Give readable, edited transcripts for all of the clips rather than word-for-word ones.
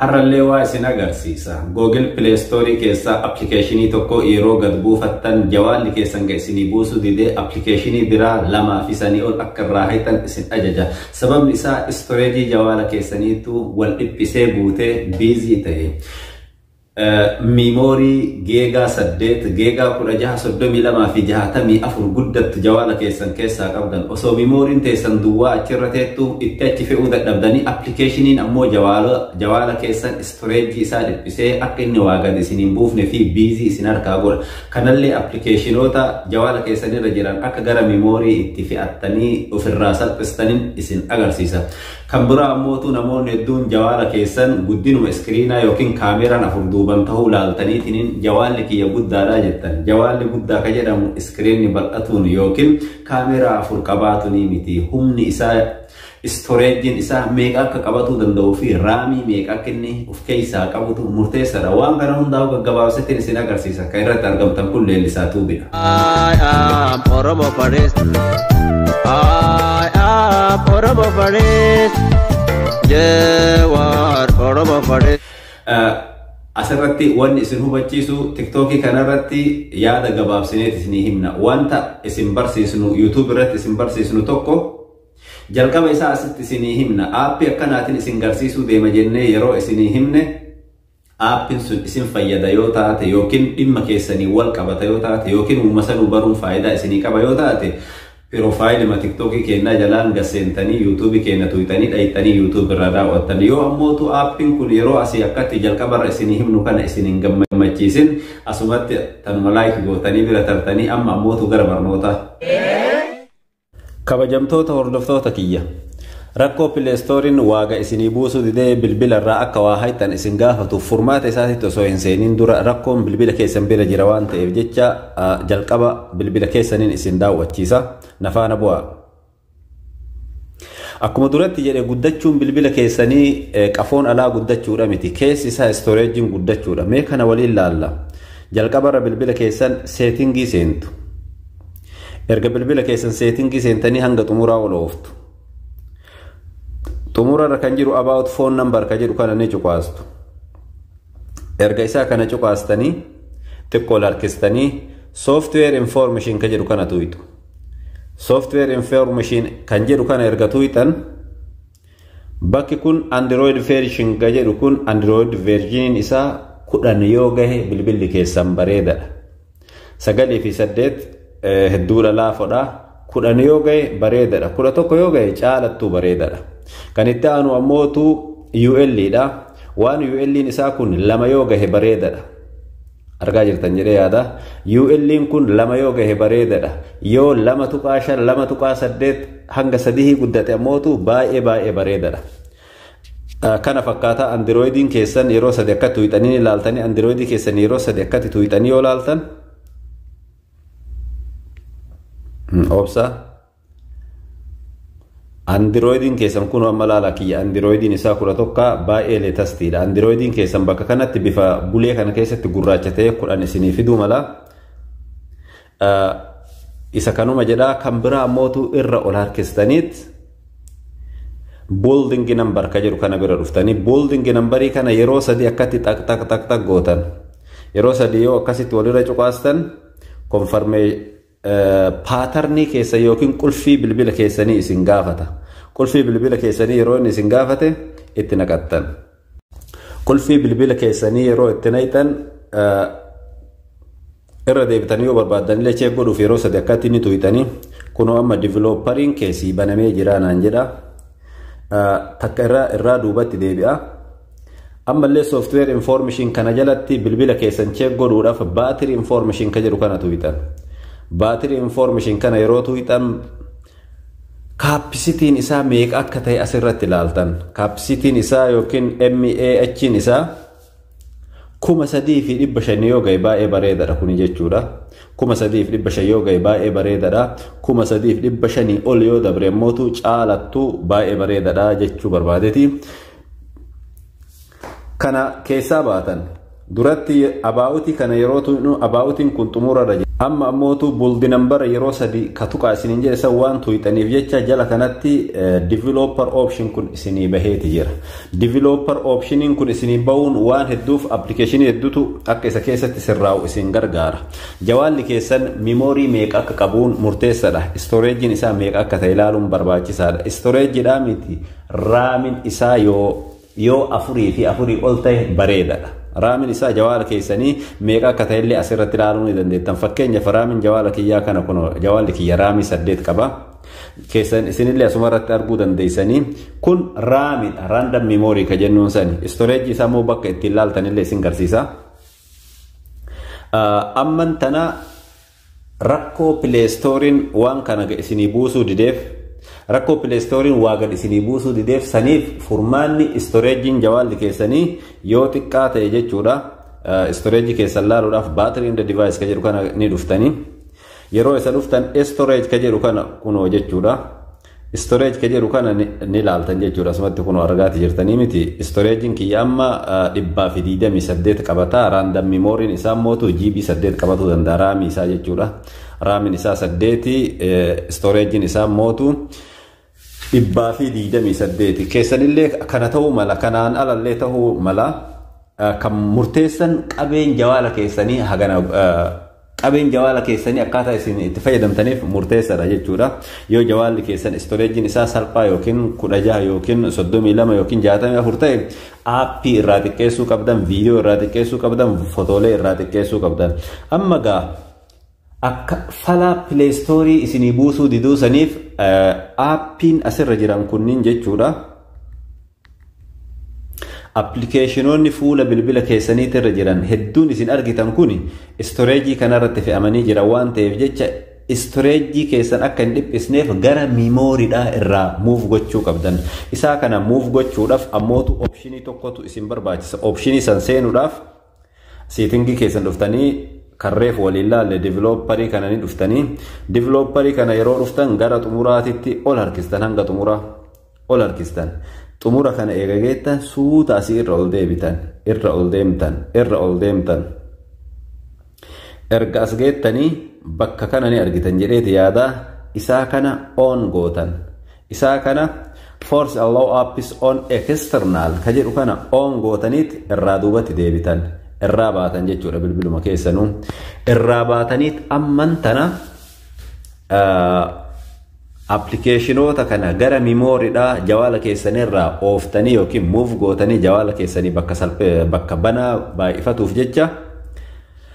Harallee waa isin agarsiisa. Google Play Store keessa appilikeeshinii tokko yeroo gad buufattan jawaalli keessan isinii buusuu didee appilikeeshinii biraa lamaa fi sanii ol akka irraa haytan isin ajaja. Sababni isaa istoreejii jawaala keessaniitu wal dhiphisee guutee biizii ta'e. Memorii geegaa 8 geegaa 1632 fi 64 guddattu jawaala keessan keessaa qabdan osoo memoriin teessan duwwaa achirra teettu itti achi fe'uu dadhabdanii appilikeeshiniin ammoo jawaala keessan storage isaa dhiphisee akka inni waa gad isiniin buufne fi biizii isin harkaa godha. Kanallee appilikeeshinoota jawaala keessanirra jiran akka gara memorii itti fe'attanii ofirraa salphistaniin isin agarsiisa. Kan biraa ammoo namoonni hedduun jawaala keessan guddinuma iskiriinaa yookiin kaameraan afur duuban ta'uu laaltaniitiin jawaalli kiyya guddaadha jettan. Jawaalli guddaa ka jedhamu iskiriinni bal'atuun yookiin kaameraa afur qabaatuun miti. Humni isaa istoreejiin isaa meeqa akka qabatuu danda'uu fi raamii meeqa akka inni of keessaa qabutu murteessaadha. Waan kana hundaa'u gaggabaabsatiin isin agarsiisa. Kan irratti argamtan kun leellisaa tuubidha. I am Oromo Faris. I am Oromo Faris. Jewar Oromo Faris. Asirratti wanni isin hubachiisu TikTokii kanarratti yaada gabaabsineet isinii himna. Wanta isin barsiisnu YouTube irratti isin barsiisnu tokko jalqaba isaa asitti isinii himna. Aappii akkanaatiin isin garsiisuu deema jennee yeroo isinii himne aappiin sun isin fayyada yoo taate yookiin dhimma keessanii wal qabata yoo taate yookiin uummasanuu baruun faayidaa isinii qaba yoo taate Profaayilima TikTokii keenyaa jalaan gaseentanii YouTube keenya tuutanii dhayitanii YouTube irraa daawwattan. Yoo ammootu aappiin kun yeroo asii akkatti jalqabarra isinii himnu kana isiniin gammachiisin asumatti tanuma laayik gootanii bira tartanii amma ammootu gara barnootaa. Kabajamtoota hordoftoota kiyya. Rakkoo Play Store'n waaga isinii buusuu didee bilbila irraa akka waa haytan isin gaafatuuf furmaata isaatitti osoo hin seeniin dura rakkoon bilbila keessan bira jira waan ta'eef jecha jalqaba bilbila keessaniin isin daawwachiisa. Nafaana bu'aa. Akkuma duratti jedhe guddachuun bilbila keessanii qafoon alaa guddachuudha miti. Keessi isaa storeejiin guddachuudha. Mee kana waliin laalla. Jalqabarra bilbila keessan seetingii seentu. Erga bilbila keessan seetingii seentanii hanga xumuraa ol ooftu. Xumurarra kan jiru about phone number ka jedhu kana ni cuqaastu. Erga isaa kana cuqaastanii xiqqoo harkistanii software information ka jedhu kana tuuyitu. Software information kan jedhu kana erga tuuyitan bakki kun Android version ka jedhu kun Android version isaa 10 yoo gahe bilbilli keessan bareedadha. 9 fi 8 hedduudha laafodha. 10 yoo gahe bareedadha. 11 yoo gahe caalattuu bareedadha. Kan itti aanu ammootu UL dha. Waan UL'n isaa kun 2 yoo gahe bareedadha. Argaa jirtan jedhee yaada. UL'n kun 2 yoo gahe bareedadha. Yoo 2.5 2.8 hanga 3 guddate ammootu baay'ee bareedadha. Kana fakkaata Androidin keessan yeroo 3 akka tuuxanii ilaaltanii Android keessan yeroo 3 akka tuuxanii yoo ilaaltan obsa Androidin keessan kun amma laala kiyya Androidin isaa 11 baay'ee leetastiidha. Androidin keessan bakka kanatti bifa bulee kana keessatti gurraacha ta'e 10 isinii fiduu mala. Isa kanuma jedha kan biraa ammootu irra ol harkistaniit bolding number ka jedhu kana bira dhuftanii bolding numberii kana yeroo 3 akkatti tak gootan. Yeroo 3 yoo akkasitti walirra cuqaastan paaternii keessa yookiin qulfii bilbila keessanii isin gaafata. Qulfii bilbila keessanii yeroo inni isin gaafate itti naqattan. Qulfii bilbila keessanii yeroo itti naqatan irra deebitanii yoo barbaadan illee check godhuuf yeroo 3 akkatti inni tuuxanii kunoo amma developeriin keessii banamee jira naan jedha. Takka irraa duubatti deebi'a. Ammallee software information kana jalatti bilbila keessan check godhuudhaaf battery information ka jedhu kana tuuxan. Battery information kana yeroo tuuxan capacity isaa meeqa akka ta'e asirratti ilaaltan. Capacity isaa yookiin mAh'n isaa 3,500 yoo gahe baay'ee bareedadha kuni jechuudha. 3,500 yoo gahe baay'ee bareedadha. 3,500 ol yoo dabre ammootu caalattuu baay'ee bareedadha jechuu barbaadeeti. Kana keessaa baatan duratti abaa'utii kana yeroo tuuxnu abaa'utiin kun xumurarra jira. amma ammootu buldi number yeroo sadi katuqa isinin jedhe san waan tuyxaniif jecha jala kanatti developer option kun isinii baheeti jira. Developer optionin kun isinii ba'uun waan hedduuf application hedduutu akka isa keessatti sirraa'u isin gargaara. Jawaalli keessan memory meeqa akka qabuun murteessaadha. Storagein isaa meeqa akka ta'e ilaaluun barbaachisaadha. Storageidhaa miti raamin isaa yoo 4 fi 4 ol ta'e bareedaadha. Raamin isaa jawaala keessanii meeqa akka ta'e illee asirratti ilaaluu ni dandeettan. Fakkeenyaaf raamin jawaala kiyyaa kana kun jawaalli kiyya raamii 8 qaba. Keessan isinillee asuma irratti arguu dandeessanii kun raamin random memory ka jennuun sani. Storage isaa immoo bakka ittiin ilaaltanillee isin garsiisa. Amman tana rakkoo Play Storein waan kana isinii buusuu dideef rakkoo Play Storein waa gad isinii buusuu dideef saniif furmaanni storagein jawaalli keessanii yoo xiqqaa ta'e jechuudha. Storage keessan laaluudhaaf battery in the device ka jedhu kana ni dhuftanii yeroo isa dhuftan storage ka jedhu kana kunoo jechuudha. Storage ka jedhu kana ni ilaaltan jechuudha. Asumatti kunoo argaati jirtanii miti. Storagein kiyya amma 228 qabata. Random memory'n isaa mootu GB 8 qabatuu danda'a raamii isaa jechuudha. Raamin isaa 8 storagein isaa mootu 228 keessanillee kana ta'uu mala kanaan alallee ta'uu mala kan murteessan qabeen jawaala keessanii hagana qabeen jawaala keessanii akkaataa isin itti fayyadamtaniif murteessaadha jechuudha. Yoo jawaalli keessan storagein isaa salphaa yookiin 16 yookiin 32 yookiin 64 ta'e aappii irraa xiqqeessuu qabdan, viidiyoo irraa xiqqeessuu qabdan, fotoolee irraa xiqqeessuu qabdan. Amma gaa akka fala Play Store isinii buusuu diduu saniif aappiin asirra jiran kunniin jechuudha. Applicationoonni fuula bilbila keessaniitti irra jiran hedduun isin argitan kuni storage kanarratti fe'amanii jira waan ta'eef jecha storage keessan akka hin dhiphisneef gara memoryidhaa irraa move gochuu qabdan. Isaa kana move gochuudhaaf ammootu optionii tokkotu isin barbaachisa. Optionii san seenuudhaaf settingii keessan dhuftanii karreef waliin laalle developerii kana ni dhuftanii developerii kana yeroo dhuftan gara xumuraatitti ol harkistan hanga xumuraa ol harkistan. Xumura kana eegageettan suuta asii irra ol deebitan irra ol deemtan erga as geettanii bakka kana ni argitan jedheeti yaada isaa kana on gootan isaa kana force allow apps on external ka jedhu kana on gootaniit irraa duubatti deebitan irraa baatan jechuudha. Bilbiluma keessanuu irraa baataniit amman tana applicationoota kana gara memoryidhaa jawaala keessanirraa ooftanii yookiin move gootanii jawaala keessanii bakka banaa baay'ifatuuf jecha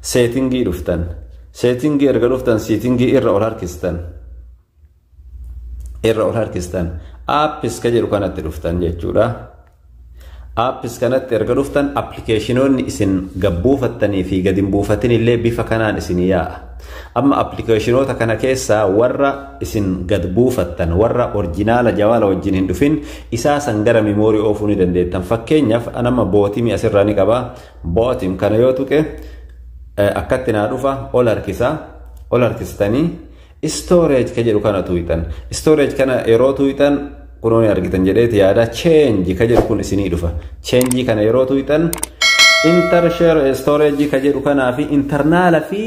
settingii dhuftan. Settingii erga dhuftan settingii irra ol harkistan apps ka jedhu kanatti dhuftan jechuudha. Apps kanatti erga dhuftan applicationoonni isin gabbuufattanii fi gad hin buufatin illee bifa kanaan isin yaa'a. Amma applicationoota kana keessaa warra isin gad buufattan warra originaala jawaala wajjin hin dhufin isaa san gara memory oofuu ni dandeettan. Fakkeenyaaf anama bootimii asirraa ni qaba. Bootim kana yoo tuqe akkatti naa dhufa ol harkistanii storage ka jedhu kana tuyxan. Storage kana yeroo tuyxan kunoon argitan jedheeti yaada change ka jedhu kun isinii dhufa. Change kana yeroo tuyxan intershare storage ka jedhu kanaa fi internaala fi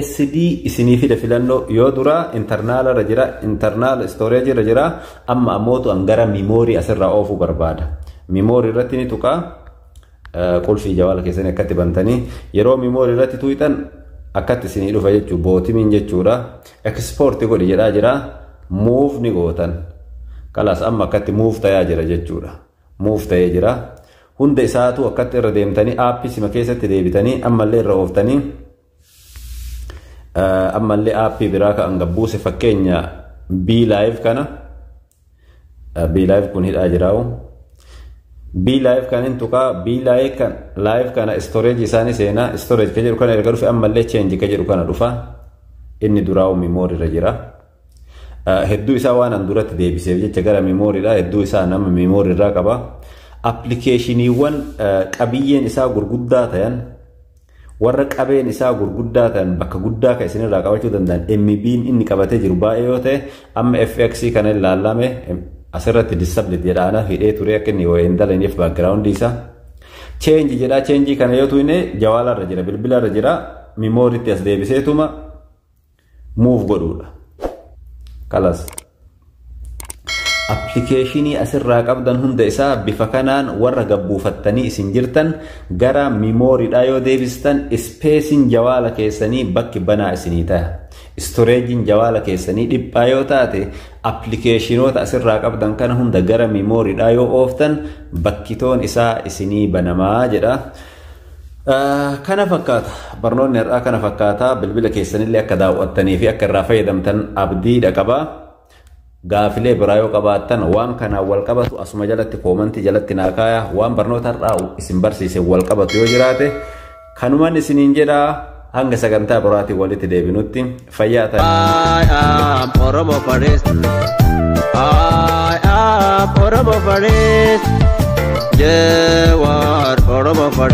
SD isinii fida filannoo yoo dura internaala irra jira internal storage irra jira amma ammootu angara memory asirraa oofuu barbaada. Memory irratti ni tuqa qulfii jawaala keessanii akkatti bantanii yeroo memory irratti tuyxan akkatti isinii dhufa jechuu bootimiin jechuudha. Export godhi jedhaa jira move ni gootan. Kalaas amma akkatti move ta'aa jira jechuudha. Move ta'ee jira. Hunda isaatu akkatti irra deemtanii aappii sima keessatti deebitanii ammallee irra ooftanii ammallee aappii biraa kan gabbuuse fakkeenya B-Live kana B-Live kun hidhaa jiraa'u B-Live kan hin tuqaa B-Live kana storage isaanii seenaa storage ka jedhu kana erga dhufe ammallee change ka jedhu kana dhufa inni duraa'u memory irra jira. Hedduu isaa waan an duratti deebiseef jecha gara memoryidha. Hedduu isaa nama memory irraa qaba. Applicationiiwwan qabiyyeen isaa gurguddaa ta'an warra qabeen isaa gurguddaa ta'an bakka guddaa ka isinirraa qabachuu danda'an MB'n inni qabatee jiru baay'ee yoo ta'e amma FX kana ilaalame asirratti disable jedhaana hidhee ture akka inni yoo hin dalaniif background isaa change jedha. Change kana yoo tuyne jawaala irra jira bilbila irra jira memorytti as deebiseetuma move godhuudha. Kalas applicationii asirraa qabdan hunda isaa bifa kanaan warra gabbuufattanii isin jirtan gara memoryidhaa yoo deebistan spacing jawaala keessanii bakki banaa isinii ta'a. Storagein jawaala keessanii dhiphaa yoo taate applicationoota asirraa qabdan kana hunda gara memoryidhaa yoo ooftan bakkitoon isaa isinii banamaa jedha. Kana fakkaata barnoonni har'aa kana fakkaata. Bilbila keessanillee akka daawwattanii fi akka irraa fayyadamtan abdiidha qaba. Gaafilee biraa yoo qabaattan waan kanaan wal qabatu asuma jalatti koomantii jalatti naa kaaya. Waan barnoota har'aa isin barsiise wal qabatu yoo jiraate kanumaan isiniin jedha. Hanga sagantaa biraatiin walitti deebinutti fayyaa ta'aa. I am Oromo Forest. I am Oromo Forest. Jewar Oromo Forest.